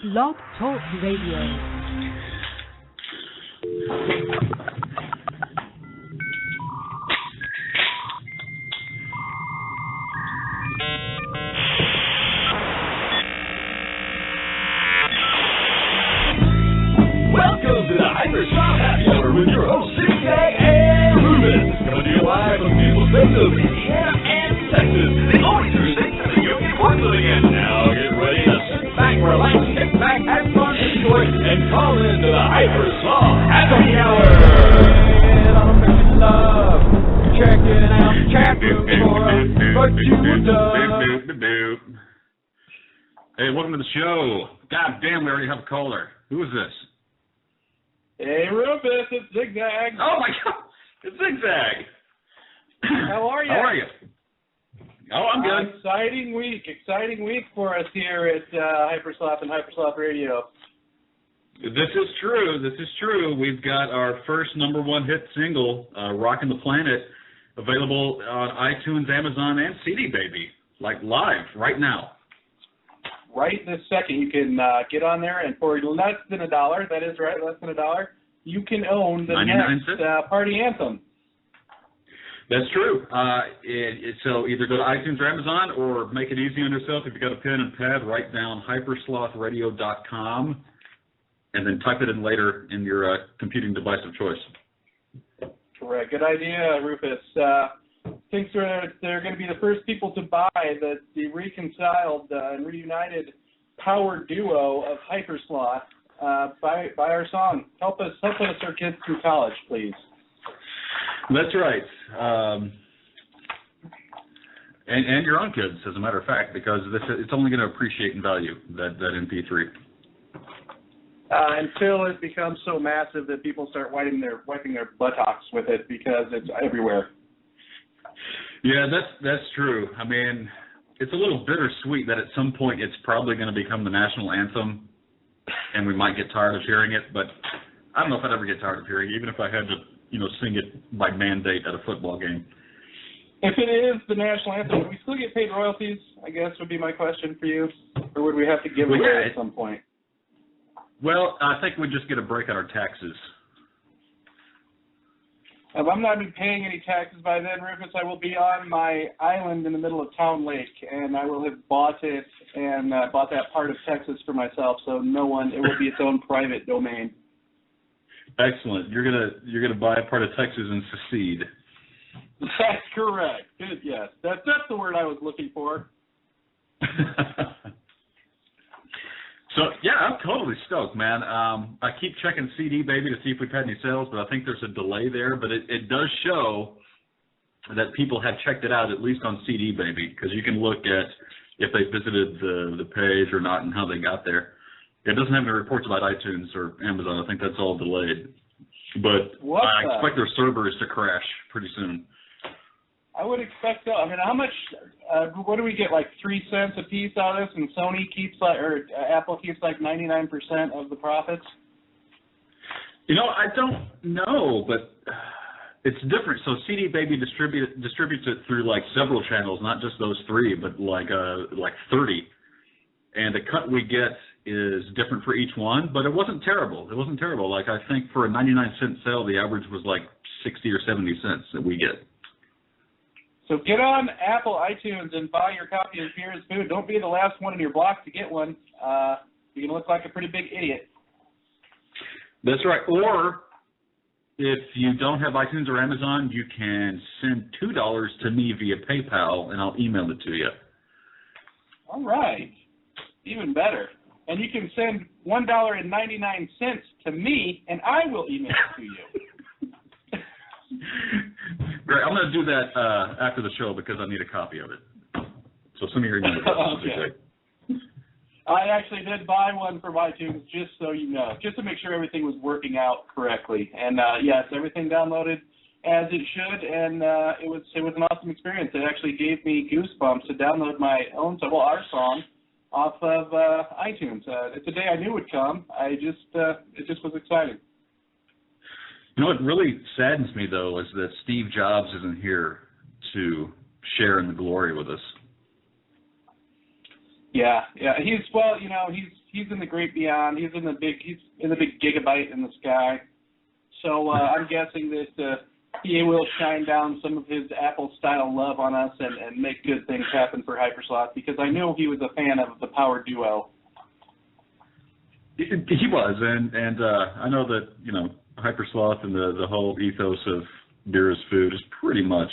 Blog Talk Radio. Welcome to the Hypersloth Happy Hour with your hosts, ZigZag and Rufus. Coming to you live from the beautiful states of Indiana and Texas. The only two states that you can work living in. Now get ready to sit back, relax, kick back, have fun, enjoy, and call in to the Hypersloth Happy Hour. And I'm making love, checking out chat room for what you done. Hey, welcome to the show. God damn, we already have a caller. Who is this? Hey, Rufus, it's ZigZag. Oh, my God. It's ZigZag. How are you? How are you? Oh, I'm good. Exciting week for us here at Hypersloth and Hypersloth Radio. This is true. We've got our first #1 hit single, Rockin' the Planet, available on iTunes, Amazon, and CD Baby, like live right now. Right this second, you can get on there, and for less than $1, that is right, less than $1, you can own the next party anthem. That's true. So either go to iTunes or Amazon, or make it easy on yourself. If you've got a pen and pad, write down hyperslothradio.com, and then type it in later in your computing device of choice. Correct. Good idea, Rufus. Thinks they're going to be the first people to buy the reconciled and reunited power duo of Hypersloth. Buy our song. Help us our kids through college, please. That's right. And your own kids, as a matter of fact, because it's only going to appreciate in value, that MP3. Until it becomes so massive that people start wiping their buttocks with it because it's everywhere. Yeah, that's true. I mean, it's a little bittersweet that at some point it's probably going to become the national anthem, and we might get tired of hearing it. But I don't know if I'd ever get tired of hearing it, even if I had to, sing it by mandate at a football game. If it is the national anthem, would we still get paid royalties? I guess would be my question for you, or would we have to give it away at some point? Well, I think we'd just get a break on our taxes. If I'm not paying any taxes by then, Rufus, I will be on my island in the middle of Town Lake, and I will have bought it and bought that part of Texas for myself. So it will be its own private domain. Excellent. You're gonna buy a part of Texas and secede. That's correct. Good. Yes, that's the word I was looking for. So, yeah, I'm totally stoked, man. I keep checking CD Baby to see if we've had any sales, but I think there's a delay there. But it does show that people have checked it out, at least on CD Baby, because you can look at if they visited the page or not and how they got there. It doesn't have any reports about iTunes or Amazon. I think that's all delayed. But I expect their servers to crash pretty soon. I would expect so. I mean, how much? What do we get? Like 3 cents a piece out of this, and Sony keeps Apple keeps 99% of the profits. I don't know, but it's different. So CD Baby distributes it through several channels, not just those 3, but like 30. And the cut we get is different for each one, but it wasn't terrible. Like, I think for a 99-cent sale, the average was 60 or 70 cents that we get. So get on Apple iTunes and buy your copy of Fear is Food. Don't be the last one in your block to get one. You're going to look like a pretty big idiot. That's right. Or if you don't have iTunes or Amazon, you can send $2 to me via PayPal, and I'll email it to you. All right. Even better. And you can send $1.99 to me, and I will email it to you. Great. I'm going to do that after the show because I need a copy of it. So send me your email address. Okay. I actually did buy one from iTunes, just so you know, just to make sure everything was working out correctly. And yes, everything downloaded as it should, and it was an awesome experience. It actually gave me goosebumps to download my own our song off of iTunes. It's a day I knew would come. It just was exciting. What really saddens me, though, is that Steve Jobs isn't here to share in the glory with us. Yeah. He's he's in the great beyond. He's in the big gigabyte in the sky. So I'm guessing that he will shine down some of his Apple-style love on us and make good things happen for Hypersloth, because I know he was a fan of the power duo. He was, and I know that, you know, Hypersloth and the whole ethos of beer is food is pretty much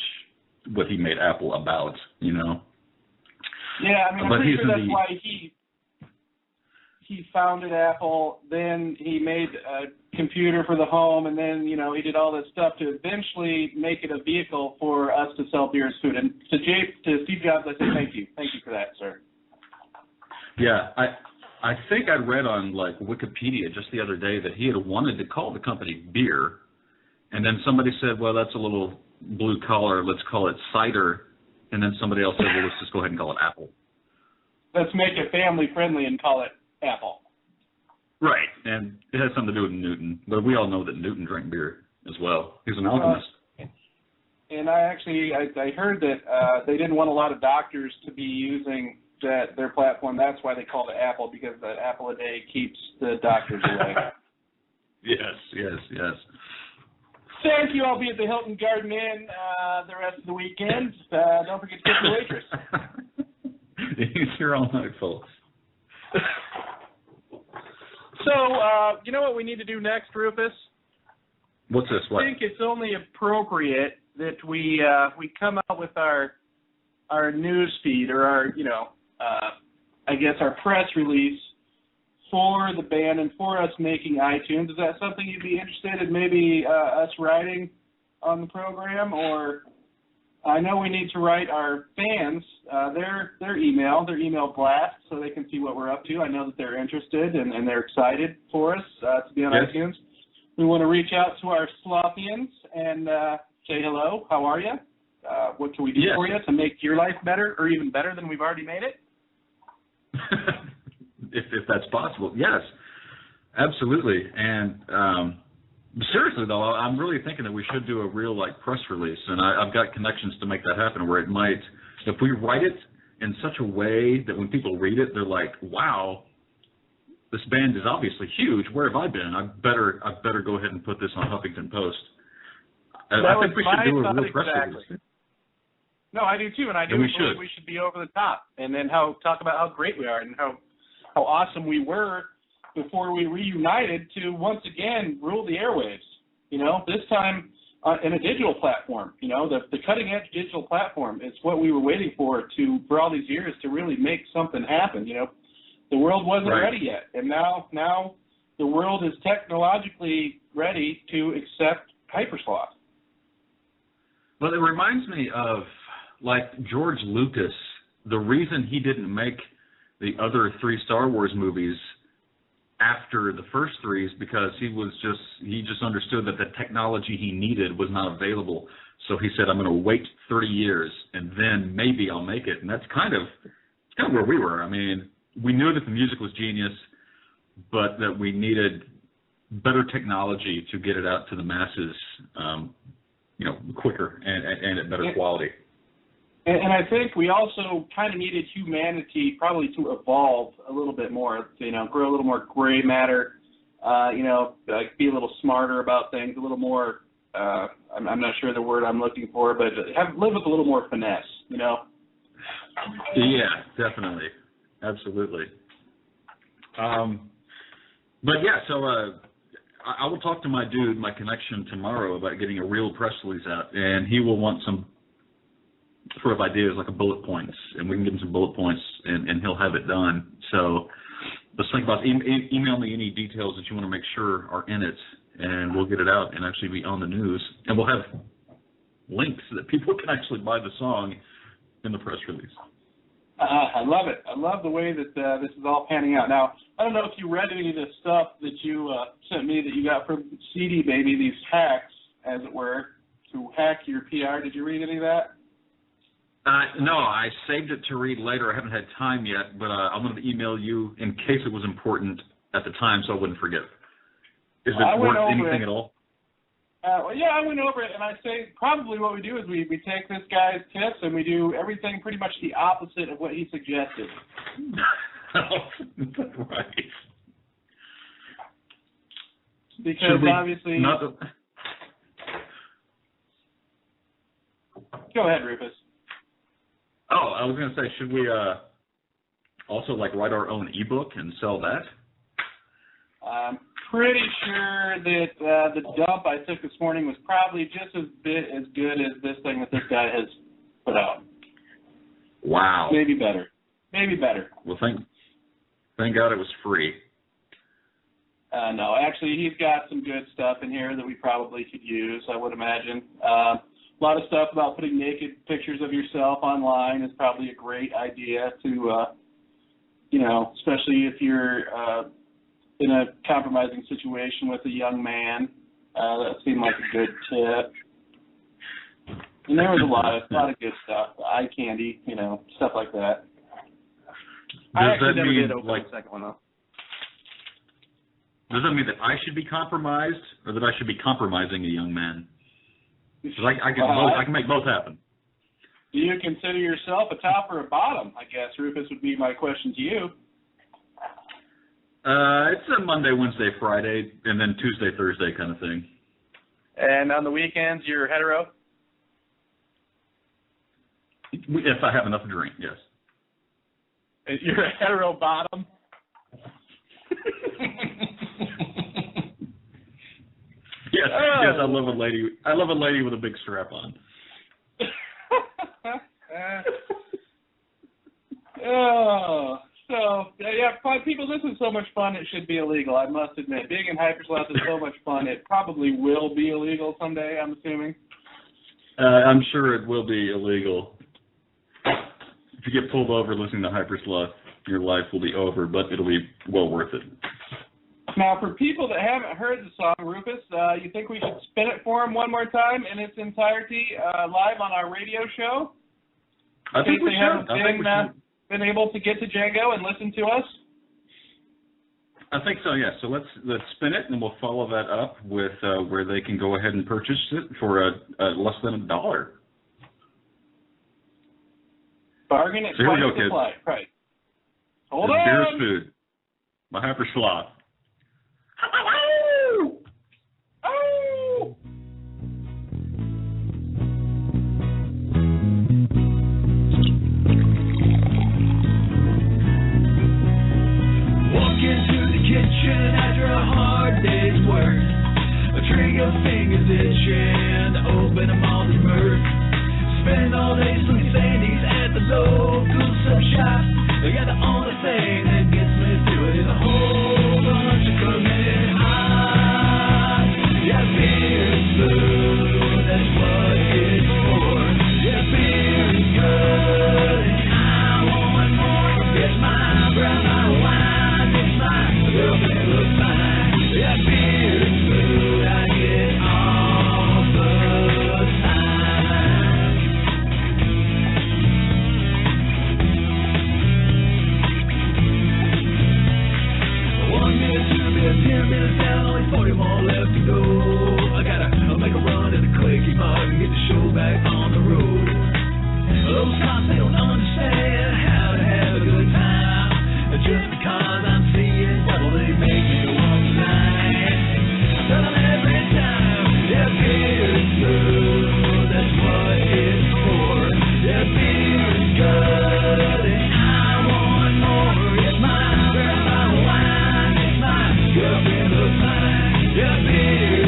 what he made Apple about, you know. Yeah, I mean, I'm pretty sure that's why he founded Apple, then he made a computer for the home, and then, you know, he did all this stuff to eventually make it a vehicle for us to sell beer as food. And to Steve Jobs, I say thank you. Thank you for that, sir. Yeah, I think I read on, like, Wikipedia just the other day that he had wanted to call the company Beer, and then somebody said, well, that's a little blue collar, let's call it cider, and then somebody else said, well, let's just go ahead and call it Apple. Let's make it family-friendly and call it Apple. Right, and it has something to do with Newton, but we all know that Newton drank beer as well. He's an alchemist. And I heard that they didn't want a lot of doctors to be using their platform. That's why they called it Apple, because the apple a day keeps the doctors away. Yes. Thank you. I'll be at the Hilton Garden Inn the rest of the weekend. Don't forget to tip the waitress. He's here all night, folks. So, you know what we need to do next, Rufus? What's this? What? I think it's only appropriate that we come out with our news feed, or our, you know, I guess our press release for the band and for us making iTunes. Is that something you'd be interested in, maybe us writing on the program? Or I know we need to write our fans their email blast, so they can see what we're up to. I know that they're interested and they're excited for us to be on iTunes. We want to reach out to our Slothians and say hello. How are you? What can we do for you to make your life better, or even better than we've already made it? if that's possible, yes, absolutely. And seriously, though, I'm really thinking that we should do a real, like, press release, and I've got connections to make that happen, where it might, if we write it in such a way that when people read it, they're like, wow, this band is obviously huge. Where have I been? I better go ahead and put this on Huffington Post. I think we should do a real press release. No, I do too, and I do believe we should be over the top, and then talk about how great we are and how awesome we were before we reunited to once again rule the airwaves. You know, this time in a digital platform. You know, the cutting edge digital platform is what we were waiting for all these years to really make something happen. You know, the world wasn't ready yet, and now the world is technologically ready to accept Hypersloth. Well, it reminds me of, like, George Lucas. The reason he didn't make the other 3 Star Wars movies after the first 3 is because he just understood that the technology he needed was not available. So he said, I'm going to wait 30 years and then maybe I'll make it. And that's kind of where we were. I mean, we knew that the music was genius, but that we needed better technology to get it out to the masses, quicker and at better quality. And I think we also kind of needed humanity probably to evolve a little bit more, to, grow a little more gray matter, be a little smarter about things, a little more, I'm not sure the word I'm looking for, but live with a little more finesse, Yeah, definitely. Absolutely. But yeah, so I will talk to my connection tomorrow about getting a real press release out, and he will want some sort of ideas, like a bullet points, and we can give him some bullet points, and he'll have it done. So let's think about email me any details that you want to make sure are in it, and we'll get it out and actually be on the news, and we'll have links so that people can actually buy the song in the press release. I love it. I love the way that this is all panning out. Now, I don't know if you read any of the stuff that you sent me that you got from CD Baby, these hacks, as it were, to hack your PR. Did you read any of that? No, I saved it to read later. I haven't had time yet, but I'm going to email you in case it was important at the time so I wouldn't forget. Is it worth anything at all? Yeah, I went over it, and I say probably what we do is we take this guy's tips and we do everything pretty much the opposite of what he suggested. Right. Because obviously... Go ahead, Rufus. Oh, I was going to say, should we also like write our own ebook and sell that? I'm pretty sure that the dump I took this morning was probably just as good as this thing that this guy has put out. Wow. Maybe better. Maybe better. Well, thank God it was free. No, actually, he's got some good stuff in here that we probably could use, I would imagine. A lot of stuff about putting naked pictures of yourself online is probably a great idea to, especially if you're in a compromising situation with a young man. That seemed like a good tip. And there was a lot of good stuff, eye candy, stuff like that. I actually never did open the second one up. Does that mean that I should be compromised, or that I should be compromising a young man? Because I can make both happen. Do you consider yourself a top or a bottom? I guess, Rufus, would be my question to you. It's a Monday, Wednesday, Friday, and then Tuesday, Thursday kind of thing. And on the weekends, you're hetero? If I have enough to drink, yes. You're a hetero bottom? Yes, yes, I love a lady. I love a lady with a big strap on. People, this is so much fun. It should be illegal. I must admit, being in Hypersloth is so much fun. It probably will be illegal someday. I'm assuming. I'm sure it will be illegal. If you get pulled over listening to Hypersloth, your life will be over, but it'll be well worth it. Now, for people that haven't heard the song, Rufus, you think we should spin it for them one more time in its entirety live on our radio show? I think we should. Been able to get to Django and listen to us? I think so, yeah. So let's spin it, and we'll follow that up with where they can go ahead and purchase it for less than $1. Bargain at twice the price. Hold on. Beer is food. My Hypersloth. After a hard day's work, a trigger finger's itching to open a malted mirth. Spend all day sweet sandies at the local sub shop. Yeah, the only thing that gets me through it is a whole bunch of cooking hot. Yeah, beer is food, that's what it's for. Yeah, beer is good, and I want more. It's my brown, my wine, it's my girlfriend. Yeah, beer is food, I get all the time. 1 minute, 2 minutes, 10 minutes down, only 40 more left to go. I gotta make a run at the quickie mug and get the show back on the road. Those cops, they don't understand how to have a good time. Just because I'm seeing trouble, they make me go on tonight. Tell them every time, yeah, beer is food, that's what it's for. Yeah, beer is good, and I want more. It's my girl, my wine, it's my girlfriend of mine. Yeah, beer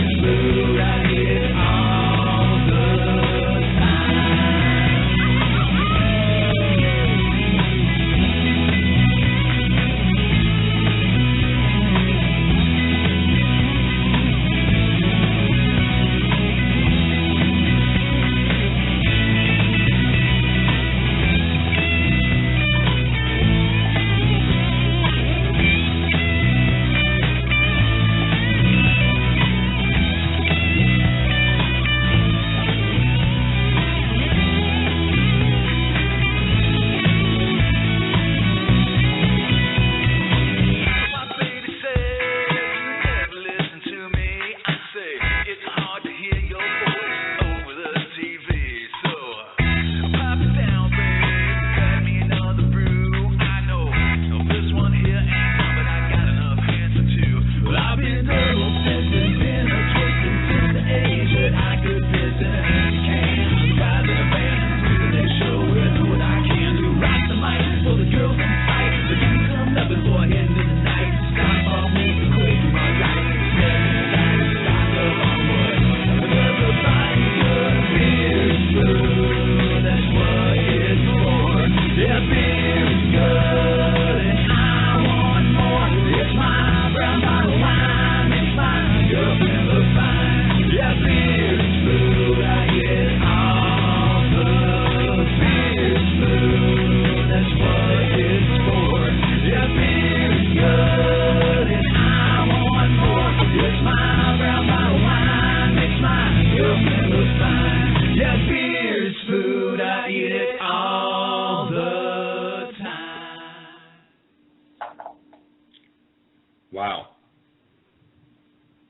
Wow.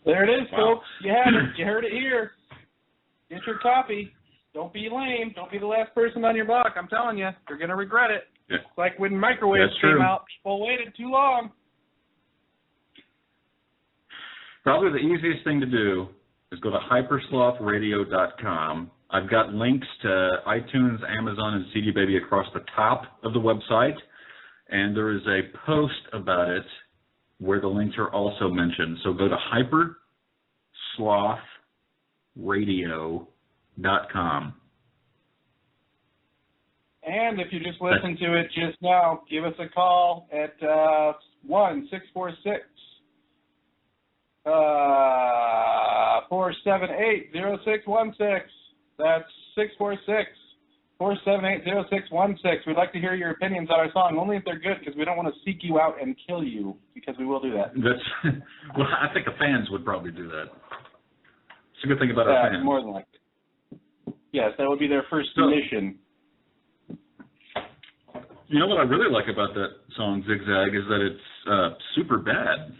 There it is, Wow. folks. You have it. You heard it here. Get your copy. Don't be lame. Don't be the last person on your block. I'm telling you, you're going to regret it. Yeah. It's like when microwaves That's came true. out. People waited too long. Probably the easiest thing to do is go to hyperslothrradio.com. I've got links to iTunes, Amazon, and CD Baby across the top of the website, and there is a post about it where the links are also mentioned. So go to hyperslothrradio.com. And if you just listened to it just now, give us a call at 1-646-478-0616. That's 646-478-0616. We'd like to hear your opinions on our song, only if they're good, because we don't want to seek you out and kill you, because we will do that. That's well, I think the fans would probably do that. It's a good thing about our fans. More than likely. Yes, that would be their first mission. You know what I really like about that song, ZigZag, is that it's super bad.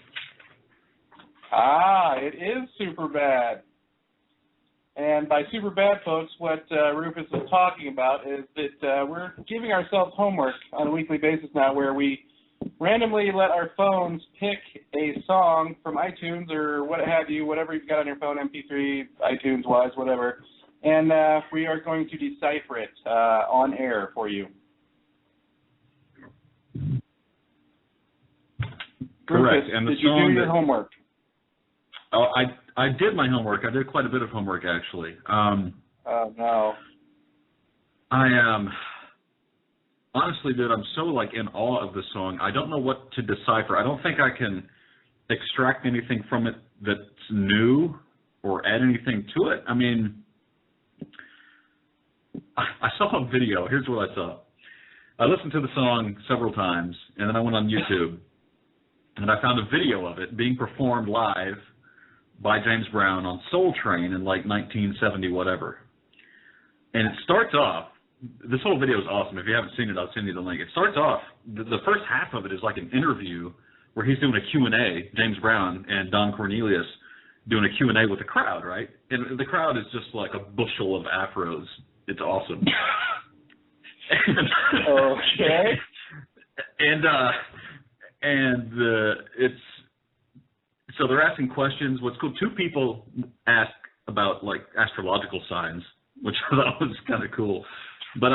Ah, it is super bad. And by super bad, folks, what Rufus is talking about is that we're giving ourselves homework on a weekly basis now where we randomly let our phones pick a song from iTunes or what have you, whatever you've got on your phone, MP3, iTunes-wise, whatever, and we are going to decipher it on air for you. Correct. Rufus, And the did you song do your homework? Oh, I did my homework. I did quite a bit of homework, actually. Oh, no. Honestly, dude, I'm so, in awe of the song. I don't know what to decipher. I don't think I can extract anything from it that's new or add anything to it. I mean, I saw a video. Here's what I saw. I listened to the song several times, and then I went on YouTube, and I found a video of it being performed live by James Brown on Soul Train in 1970 whatever. And it starts off, this whole video is awesome. If you haven't seen it, I'll send you the link. It starts off, the first half of it is like an interview where he's doing a Q&A, James Brown and Don Cornelius doing a Q&A with the crowd, right? And the crowd is just like a bushel of afros. It's awesome. Okay. It's so they're asking questions. What's cool? Two people ask about astrological signs, which I thought was kind of cool. But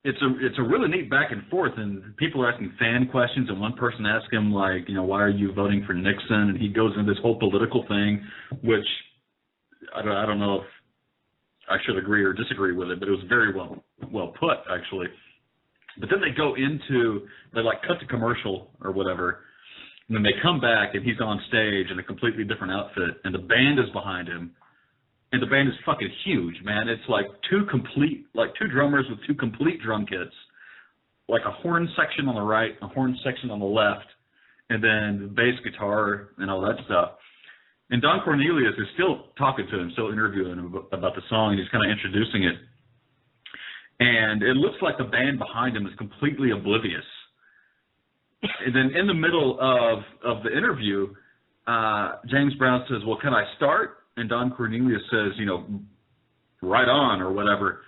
it's a really neat back and forth, and people are asking fan questions. And one person asks him why are you voting for Nixon? And he goes into this whole political thing, which I don't know if I should agree or disagree with it, but it was very well put actually. But then they go into cut to commercial or whatever. And then they come back, and he's on stage in a completely different outfit, and the band is behind him, and the band is fucking huge, man. It's two drummers with two complete drum kits, a horn section on the right, a horn section on the left, and then the bass guitar and all that stuff. And Don Cornelius is still talking to him, still interviewing him about the song, and he's kind of introducing it. And it looks like the band behind him is completely oblivious. And then in the middle of the interview, James Brown says, well, can I start? And Don Cornelius says, right on or whatever.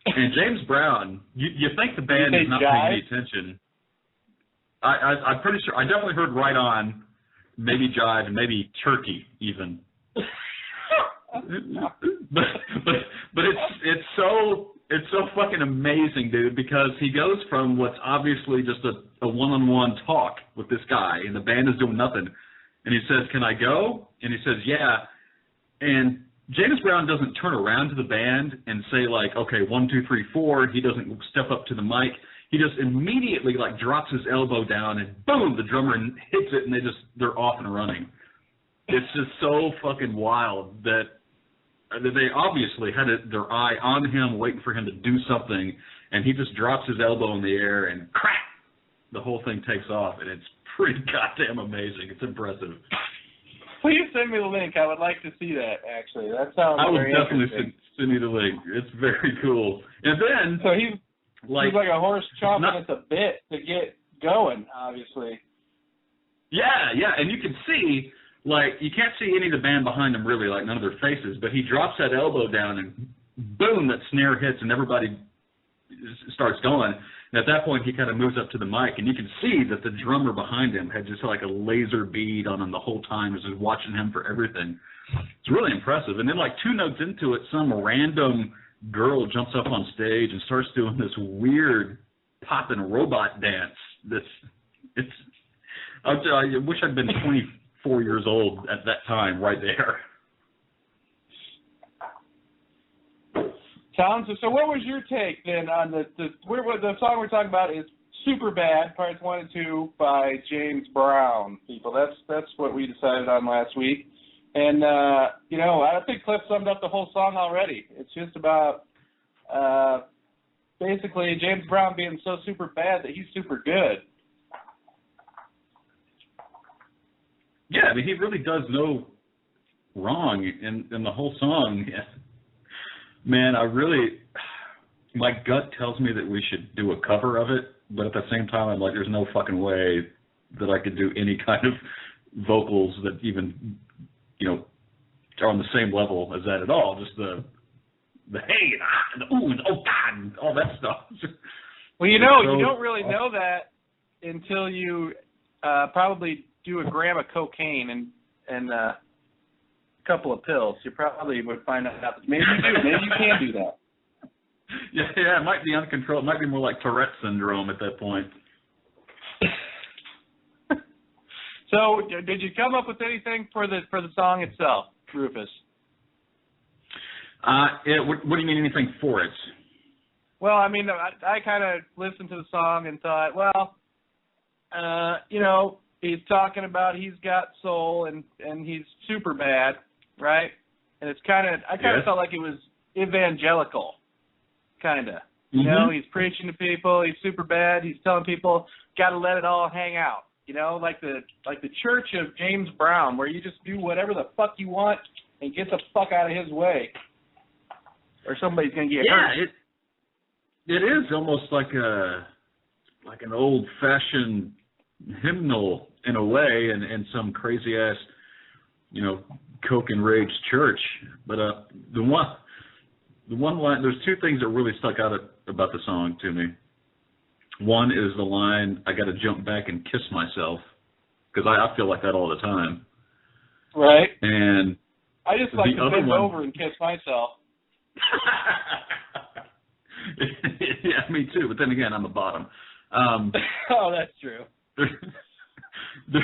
And James Brown, you think the band is not paying any attention. I'm pretty sure. I definitely heard right on, maybe jive, and maybe turkey even. but it's so fucking amazing, dude, because he goes from what's obviously just a one-on-one talk with this guy, and the band is doing nothing, and he says, can I go? And he says, yeah. And James Brown doesn't turn around to the band and say, okay, 1, 2, 3, 4. He doesn't step up to the mic. He just immediately, drops his elbow down, and boom, the drummer hits it, and they're off and running. It's just so fucking wild that they obviously had their eye on him, waiting for him to do something, and he just drops his elbow in the air, and crack, the whole thing takes off, and it's pretty goddamn amazing. It's impressive. Please send me the link. I would like to see that, actually. That sounds very interesting. I would definitely send you the link. It's very cool. And then... So he's like a horse chomping at the bit to get going, obviously. Yeah, and you can see, like, you can't see any of the band behind them really, like none of their faces, but he drops that elbow down and boom, that snare hits and everybody starts going. And at that point, he kind of moves up to the mic, and you can see that the drummer behind him had just like a laser bead on him the whole time, was just watching him for everything. It's really impressive. And then like 2 notes into it, some random girl jumps up on stage and starts doing this weird popping robot dance. I wish I'd been 24 years old at that time right there. So what was your take then on the song we're talking about is Super Bad, parts 1 and 2 by James Brown, people. That's what we decided on last week. And, I think Cliff summed up the whole song already. It's just about basically James Brown being so super bad that he's super good. Yeah, I mean, he really does no wrong in the whole song. Man, my gut tells me that we should do a cover of it, but at the same time, I'm like, there's no fucking way that I could do any kind of vocals that even, are on the same level as that at all. Just the hey, the ooh, the oh God, all that stuff. Well, you don't really know that until you probably do a gram of cocaine and a couple of pills. You probably would find out that maybe you do. Maybe you can do that. Yeah, it might be uncontrolled. It might be more like Tourette syndrome at that point. So, did you come up with anything for the song itself, Rufus? What do you mean, anything for it? Well, I mean, I kind of listened to the song and thought, well, he's talking about he's got soul and he's super bad, right? And it's I kind of felt like it was evangelical, kind of. Mm-hmm. He's preaching to people. He's super bad. He's telling people, got to let it all hang out. Like the Church of James Brown, where you just do whatever the fuck you want and get the fuck out of his way, or somebody's gonna get hurt. It is almost like an old-fashioned hymnal in a way, and some crazy ass, coke enraged church. But the one line, there's 2 things that really stuck out about the song to me. One is the line, I got to jump back and kiss myself, because I feel like that all the time. Right. And I just like to bend over and kiss myself. Yeah, me too. But then again, I'm a bottom. Oh, that's true. There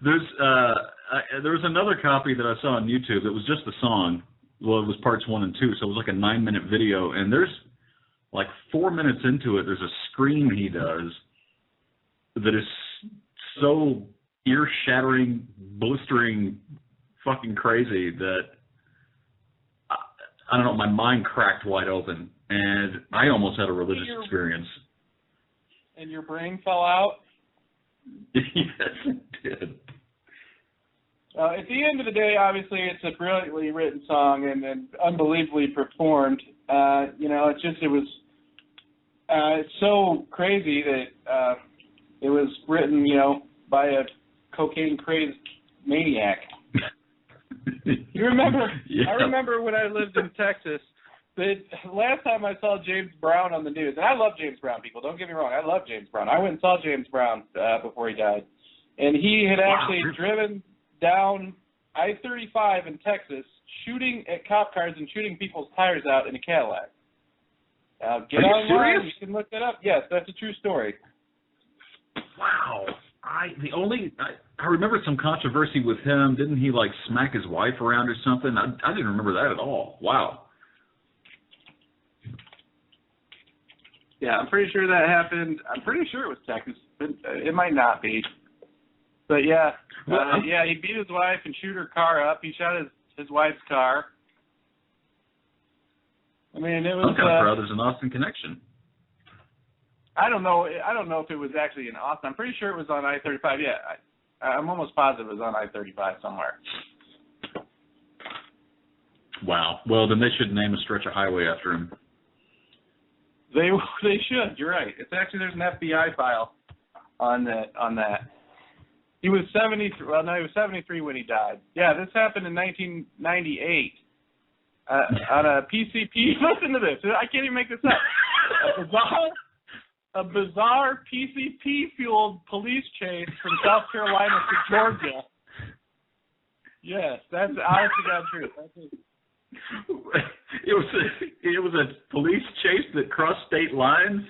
was another copy that I saw on YouTube that was just the song. Well, it was parts 1 and 2, so it was like a 9-minute video. And there's like 4 minutes into it, there's a scream he does that is so ear-shattering, blistering, fucking crazy that I don't know, my mind cracked wide open, and I almost had a religious experience. And your brain fell out? Yes, it did. At the end of the day, obviously, it's a brilliantly written song and unbelievably performed. It's so crazy that it was written, by a cocaine-crazed maniac. You remember? Yeah. I remember when I lived in Texas. The last time I saw James Brown on the news, and I love James Brown, people. Don't get me wrong. I love James Brown. I went and saw James Brown before he died. And he had actually driven down I-35 in Texas, shooting at cop cars and shooting people's tires out in a Cadillac. Get online. You can look that up. Yes, that's a true story. Wow. I remember some controversy with him. Didn't he, smack his wife around or something? I didn't remember that at all. Wow. Yeah, I'm pretty sure that happened. I'm pretty sure it was Texas, but it might not be. But yeah, he beat his wife and shoot her car up. He shot his wife's car. I mean, it was. I'm kind of proud there's an Austin connection. I don't know if it was actually in Austin. I'm pretty sure it was on I-35. Yeah, I'm almost positive it was on I-35 somewhere. Wow. Well, then they should name a stretch of highway after him. They should. You're right. It's actually, there's an FBI file on that. He was 73. Well, no, he was 73 when he died. Yeah, this happened in 1998 on a PCP. Listen to this. I can't even make this up. A bizarre PCP-fueled police chase from South Carolina to Georgia. Yes, that's honest to God truth. That's it. It was a police chase that crossed state lines.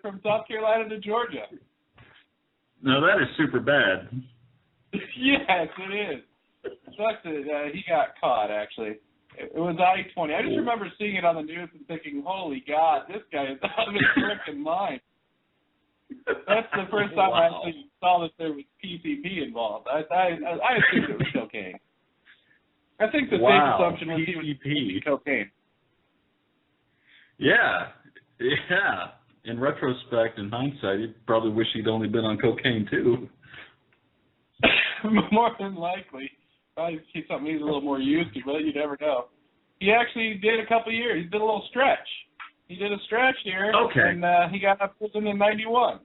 From South Carolina to Georgia. No, that is super bad. Yes, it is. Sucks that he got caught, actually. It was I-20. I just remember seeing it on the news and thinking, holy God, this guy is out of his freaking mind. That's the first time I actually saw that there was PCP involved. I assumed it was cocaine. I think the safe assumption was he was using cocaine. Yeah. In retrospect, in hindsight, you probably wish he'd only been on cocaine too. More than likely. Probably something he's a little more used to, but you never know. He actually did a couple of years. He did a little stretch. He did a stretch here, and he got out of prison in 91.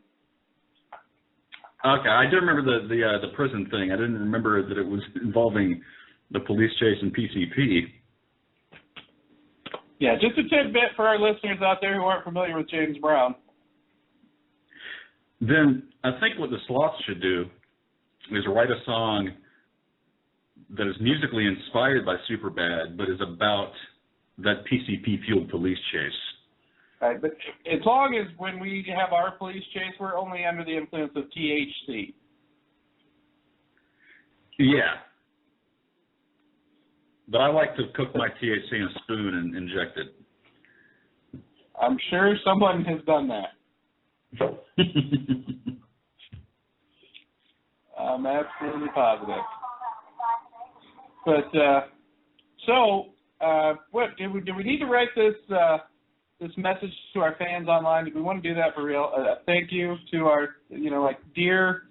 Okay, I do remember the prison thing. I didn't remember that it was involving the police chase and PCP. Yeah, just a tidbit for our listeners out there who aren't familiar with James Brown. Then I think what the Sloths should do is write a song that is musically inspired by Superbad, but is about that PCP-fueled police chase. Right, but as long as when we have our police chase, we're only under the influence of THC. Yeah. But I like to cook my THC in a spoon and inject it. I'm sure someone has done that. I'm absolutely positive. But what do we need to write this message to our fans online? Do we want to do that for real? Thank you to our dear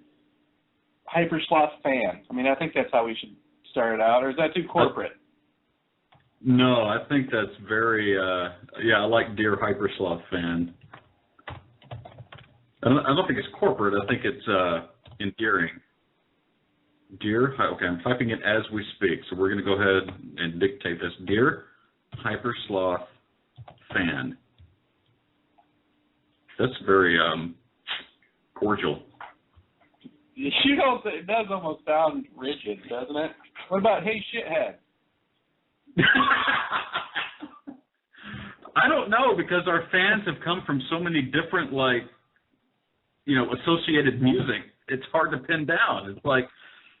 Hypersloth fans. I mean, I think that's how we should start it out. Or is that too corporate? No, I think that's very, I like dear Hypersloth fan. I don't think it's corporate. I think it's endearing. Dear, okay, I'm typing it as we speak, so we're going to go ahead and dictate this. Dear Hypersloth fan. That's very cordial. You know, it does almost sound rigid, doesn't it? What about hey shithead? I don't know, because our fans have come from so many different, associated music. It's hard to pin down. It's like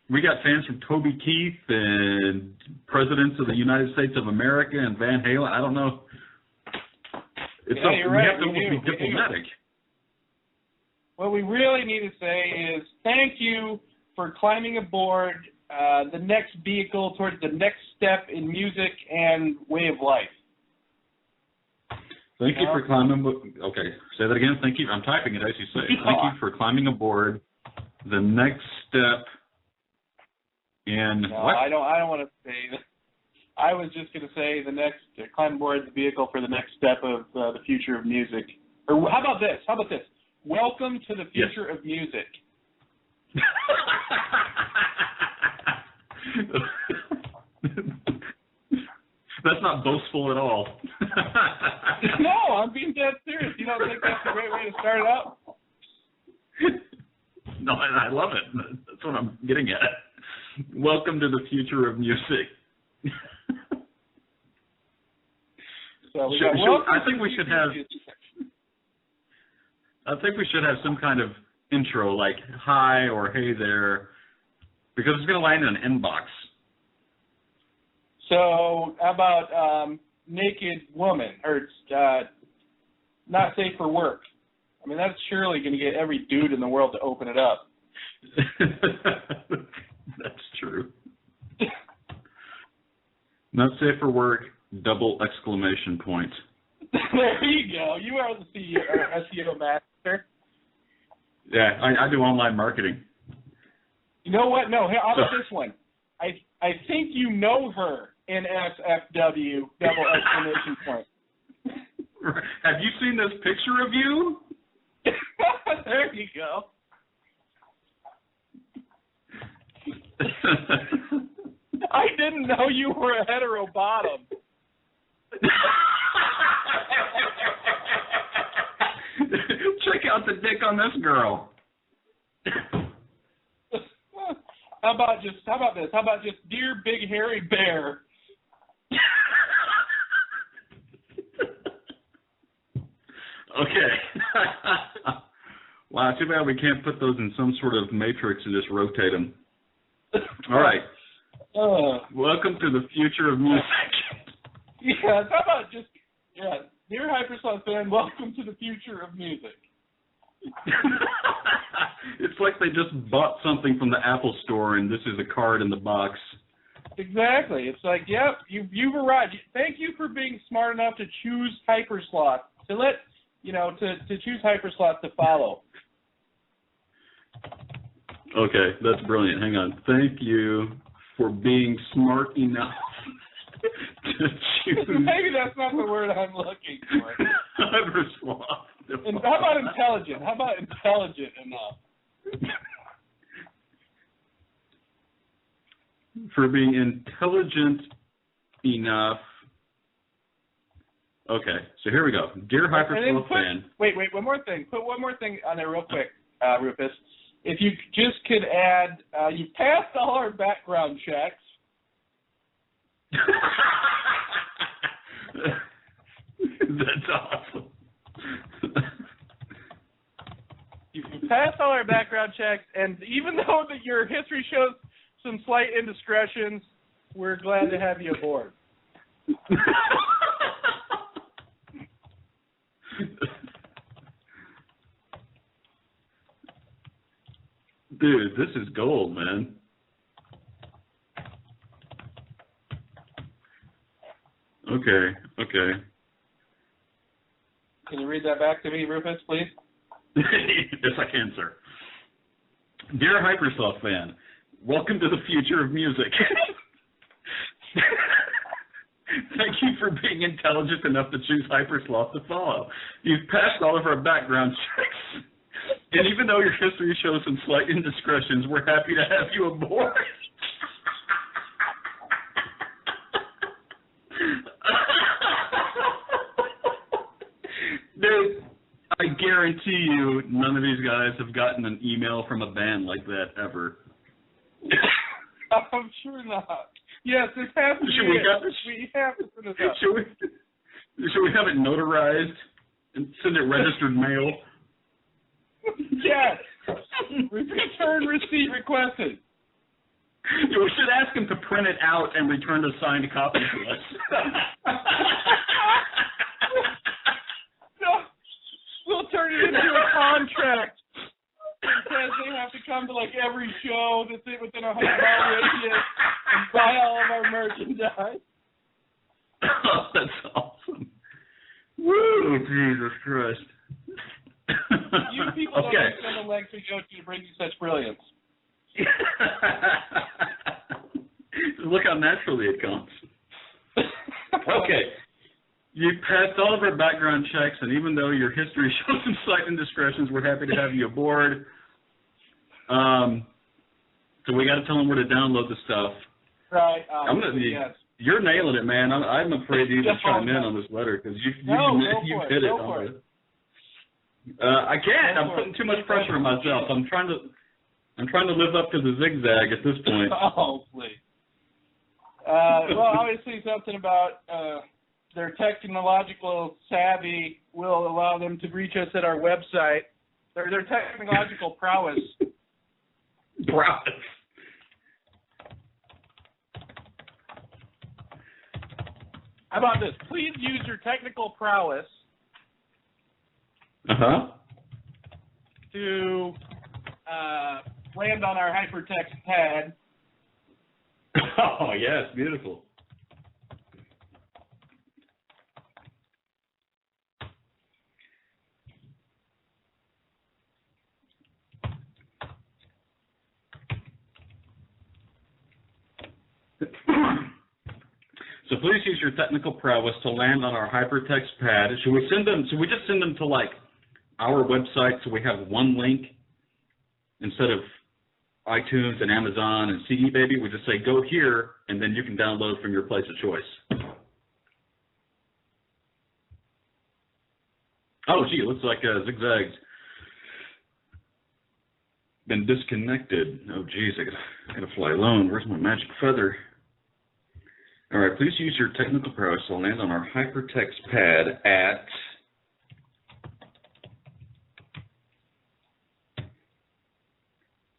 we got fans from Toby Keith and presidents of the United States of America and Van Halen. I don't know. We have to almost be diplomatic. What we really need to say is thank you for climbing aboard the next vehicle towards the next step in music and way of life. Thank you for climbing. Okay, say that again. Thank you. I'm typing it as you say. Thank you for climbing aboard the next step in. No, what? I don't want to say that. I was just going to say climb aboard the vehicle for the next step of the future of music. Or how about this? Welcome to the future of music. That's not boastful at all. No, I'm being dead serious. You don't think that's a great way to start it out? No, I love it. That's what I'm getting at. Welcome to the future of music. I think we should have some kind of intro, like hi or hey there, because it's going to land in an inbox. So how about naked woman, or not safe for work? I mean, that's surely going to get every dude in the world to open it up. That's true. Not safe for work, double exclamation point. There you go. You are the CEO, or SEO master. Yeah, I do online marketing. You know what? No, how about this one? I think you know her. NSFW, double exclamation point. Have you seen this picture of you? There you go. I didn't know you were a hetero bottom. Check out the dick on this girl. How about this? How about just dear big hairy bear? Okay. Wow, too bad we can't put those in some sort of matrix and just rotate them. All right. Welcome to the future of music. Yeah, how about just, dear Hypersloth fan, welcome to the future of music. It's like they just bought something from the Apple Store and this is a card in the box. Exactly. It's like, yep, you've arrived. Thank you for being smart enough to choose Hypersloth, to choose Hypersloth to follow. Okay, that's brilliant. Hang on. Thank you for being smart enough to choose. Maybe that's not the word I'm looking for. Hypersloth. And how about intelligent? How about intelligent enough? For being intelligent enough. Okay, so here we go. Dear Hypersloth fan. Wait, one more thing. Put one more thing on there real quick, Rufus. If you just could add, you passed all our background checks. That's awesome. You passed all our background checks, and even though that your history shows some slight indiscretions, we're glad to have you aboard. Dude, this is gold, man. Okay. Can you read that back to me, Rufus, please? Yes, I can, sir. Dear Hypersloth fan, welcome to the future of music. Thank you for being intelligent enough to choose Hypersloth to follow. You've passed all of our background checks. And even though your history shows some slight indiscretions, we're happy to have you aboard. Dude, I guarantee you none of these guys have gotten an email from a band like that ever. I'm sure not. Yes, this has to be we have to put it up. Should we have it notarized and send it registered mail? Yes. Return receipt requested. Yeah, we should ask him to print it out and return a signed copy to us. No, we'll turn it into a contract. It says they have to come to every show that's within a 100-mile radius and buy all of our merchandise. Oh, that's awesome. Woo, Jesus Christ. You people don't understand the lengths we go to bring you such brilliance. Look how naturally it comes. Okay. You passed all of our background checks, and even though your history shows some slight indiscretions, we're happy to have you aboard. So we got to tell them where to download the stuff. Right. Yes. You're nailing it, man. I'm afraid to even chime in on this letter because you hit it. I can't. I'm putting too much pressure on myself. I'm trying to live up to the ZigZag at this point. Oh, please. Well, obviously something about their technological savvy will allow them to reach us at our website. Their technological prowess. How about this? Please use your technical prowess to land on our hypertext pad. Oh, yes, beautiful. So please use your technical prowess to land on our hypertext pad. Should we just send them to our website so we have one link instead of iTunes and Amazon and CD Baby, we just say go here, and then you can download from your place of choice. Oh, gee, it looks like ZigZag's been disconnected. Oh, geez, I gotta fly alone. Where's my magic feather? All right, please use your technical prowess to land on our hypertext pad at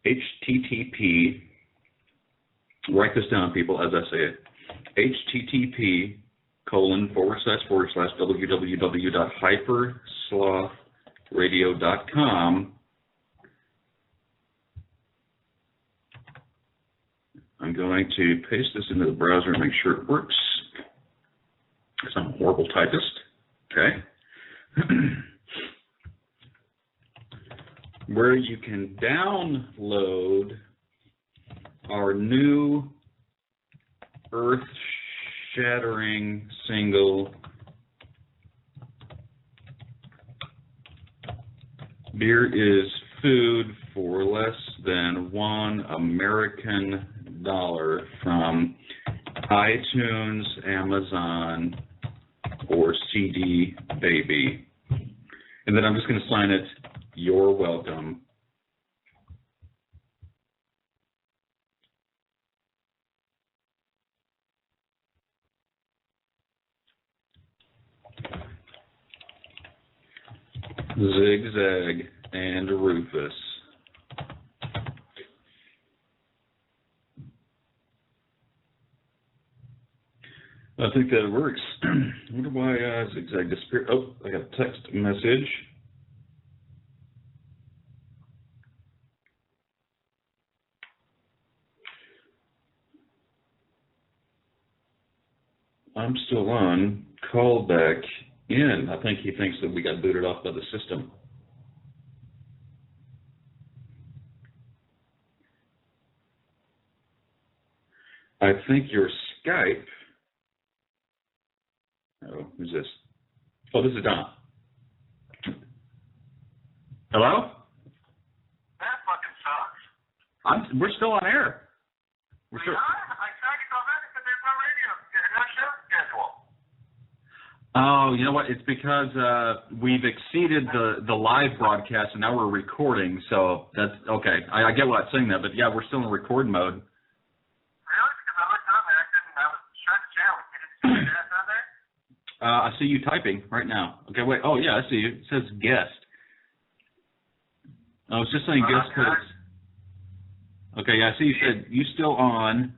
HTTP, write this down, people, as I say it, http://www.hyperslothradio.com. I'm going to paste this into the browser and make sure it works, because I'm a horrible typist. Okay. Where you can download our new earth-shattering single, Beer is Food for Less Than $1 American from iTunes, Amazon, or CD Baby. And then I'm just going to sign it, "You're welcome." ZigZag and Rufus. I think that works. I wonder why ZigZag disappeared. Oh, I got a text message. I'm still on. Call back in. I think he thinks that we got booted off by the system. I think your Skype. Oh, who's this? Oh, this is Don. Hello? That fucking sucks. We're still on air. We're still. I tried to call back and said there's no radio, no show schedule. Oh, you know what? It's because we've exceeded the live broadcast, and now we're recording. So that's okay. I get why it's saying that, but yeah, we're still in record mode. Really? Because I looked on there, I was trying to channel. You didn't see the guest on there? I see you typing right now. Okay, wait. Oh, yeah, I see you. It says guest. I was just saying guest because. Okay, yeah, I see you said you still on.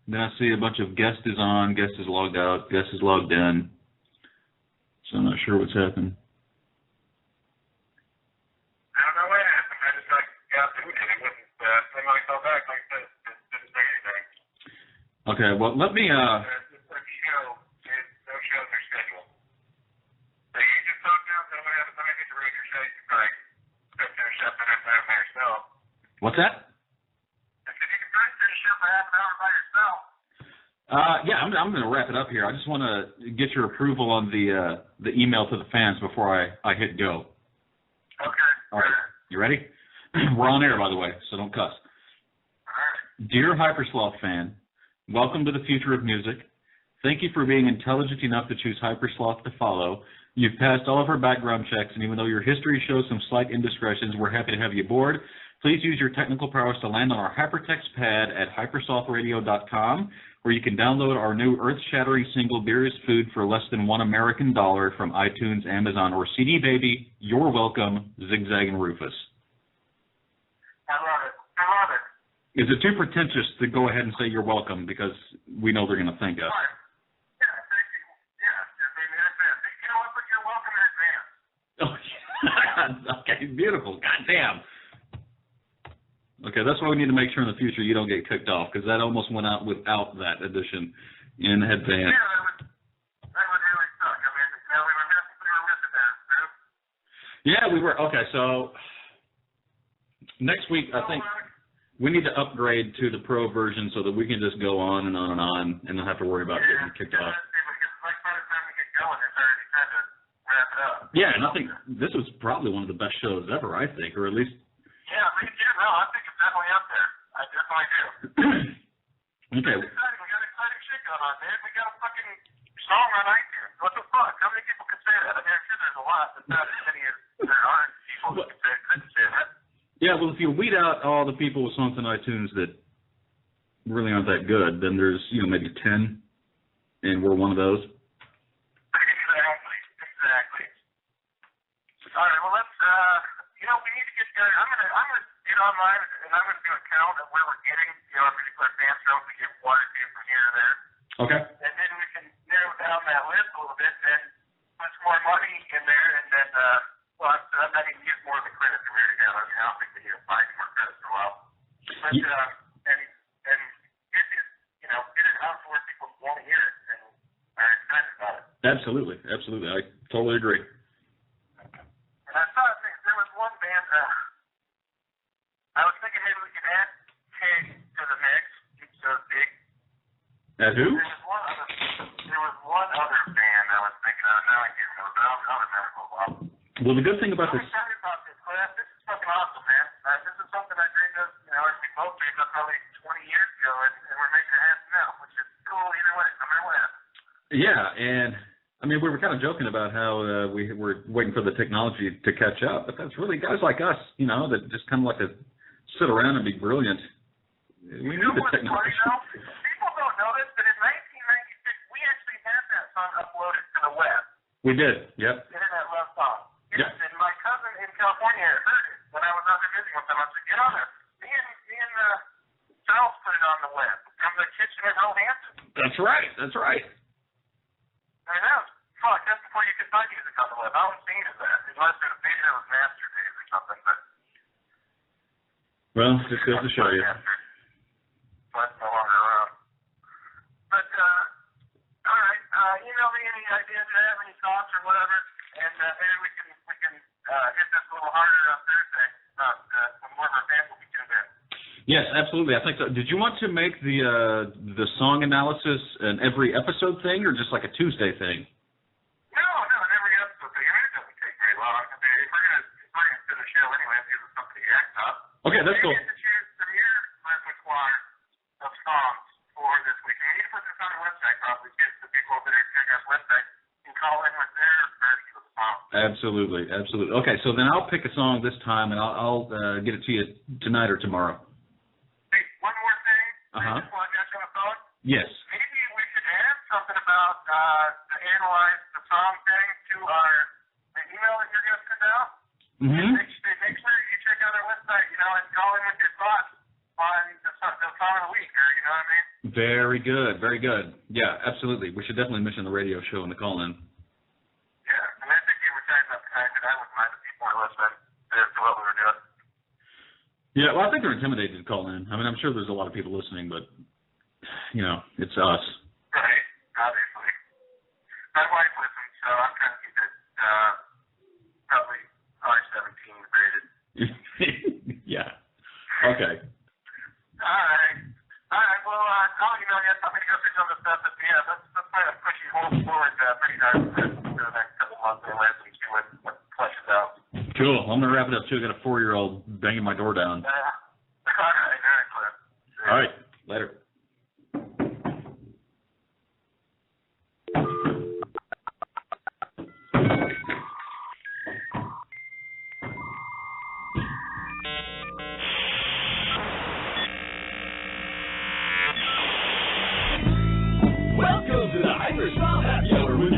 Then I see a bunch of guest is on, guest is logged out, guest is logged in. So I'm not sure what's happened. I don't know what happened. I just got to it and it wouldn't. Then I called back, like I said, it didn't say anything. Okay, well, let me. No shows are scheduled. So you just talk now, so I have to get to read your show. You probably could finish up in half an hour by yourself. What's that? I said you can probably finish up for half an hour by yourself. Yeah, I'm going to wrap it up here. I just want to get your approval on the email to the fans before I hit go. Okay. All right. You ready? We're on air, by the way, so don't cuss. All right. Dear Hypersloth fan, welcome to the future of music. Thank you for being intelligent enough to choose Hypersloth to follow. You've passed all of our background checks, and even though your history shows some slight indiscretions, we're happy to have you aboard. Please use your technical prowess to land on our hypertext pad at hyperslothradio.com, where you can download our new earth-shattering single, Beer is Food for Less Than $1 American from iTunes, Amazon, or CD Baby. You're welcome, ZigZag and Rufus. I love it. I love it. Is it too pretentious to go ahead and say you're welcome because we know they're going to thank us? Yeah, thank you. Yeah, just in advance. You know what? But you're welcome in advance. Oh, okay, beautiful. Goddamn. Okay, that's why we need to make sure in the future you don't get kicked off, because that almost went out without that addition in advance. Yeah, that would really suck. I mean, we were missing that, too. Yeah, we were. Okay, so next week I think we need to upgrade to the pro version so that we can just go on and on and not have to worry about getting kicked off. Like by the time we get going, it's already time to wrap it up. Yeah, and I think this was probably one of the best shows ever, I think, or at least. Yeah, we did no, I think it's definitely up there. I definitely do. Okay. It's exciting. We got exciting shit going on, man. We got a fucking song on iTunes. What the fuck? How many people can say that? I mean, I'm sure there's a lot, but not as many as there are people who couldn't say that. Yeah, well, if you weed out all the people with songs on iTunes that really aren't that good, then there's, maybe 10, and we're one of those. Exactly. All right, well, let's, we need to get together. I'm gonna get online, and I'm gonna do a count of where we're getting, our particular fan shows we get water to from here to there. Okay. And then we can narrow down that list a little bit, and put some more money in there, and then, I'm not even use more of the credits from here to down. I don't think we need to apply any more credits for a while. But, and get it out to where people want to hear it and are excited about it. Absolutely. I totally agree. And I thought there was one band, I was thinking maybe we could add Pig to the mix. It's so big. Who? There was one other band I was thinking of. Now I can't remember, but I'll remember for a while. Well, the good thing about I'm this... excited about this, Cliff. This is fucking awesome, man. This is something I dreamed of, as we both dreamed of probably 20 years ago, and we're making it happen now, which is cool either way, no matter what happens. Yeah, and we were kind of joking about how we were waiting for the technology to catch up, but that's really guys like us, that just kind of like to sit around and be brilliant. We need the technology. People don't know this, but in 1996, we actually had that song uploaded to the web. We did, yep. Internet Love Song. Yep. And my cousin in California heard it when I was out there visiting with them. I said, get on it. Me and Charles put it on the web from the kitchen at Hampton. That's right. I know. Fuck, that's before you could find music on the web. I haven't seen it that. Unless it was Master Days or something, but... Well, just goes to show you. But no longer around. But, all right, email me any ideas you have, any thoughts or whatever, and maybe we can hit this a little harder on Thursday, when more of our fans will be tuned in. Yes, absolutely. I think so. Did you want to make the song analysis an every episode thing, or just like a Tuesday thing? No, every episode thing. It doesn't take very long. If we're gonna do the show anyway, it gives us something to act on. Okay, that's cool. We get to choose from your repertoire of songs for this week. We need to put this on our website, probably get the people that are checking our website and call in with their version of the song. Absolutely. Okay, so then I'll pick a song this time, and I'll get it to you tonight or tomorrow. Hey, one more thing. Uh-huh. Just while I got you on the phone. Yes. Maybe we should add something about the analyze the song thing to the email that you're going to send out. Mm-hmm. Make sure you check out our website, and call in with your thoughts on the song of the week, or you know what I mean? Very good. Yeah, absolutely. We should definitely mention the radio show in the call-in. Yeah, and I think you were talking about tonight that I wouldn't mind if people were listening to what we were doing. Yeah, well, I think they're intimidated to call in. I'm sure there's a lot of people listening, but, it's us. Right, obviously. My wife listens, so I'm trying to keep it probably R17 rated. Yeah. Okay. All right. Well, I'll email you. I'm going to go through some of the stuff that we have. Let's try to push you forward pretty hard for the next couple months and see what flushes out. Cool. I'm going to wrap it up, too. I got a 4-year-old banging my door down. All right, Cliff. All right. Later. Welcome to the Hypersloth Happy Hour with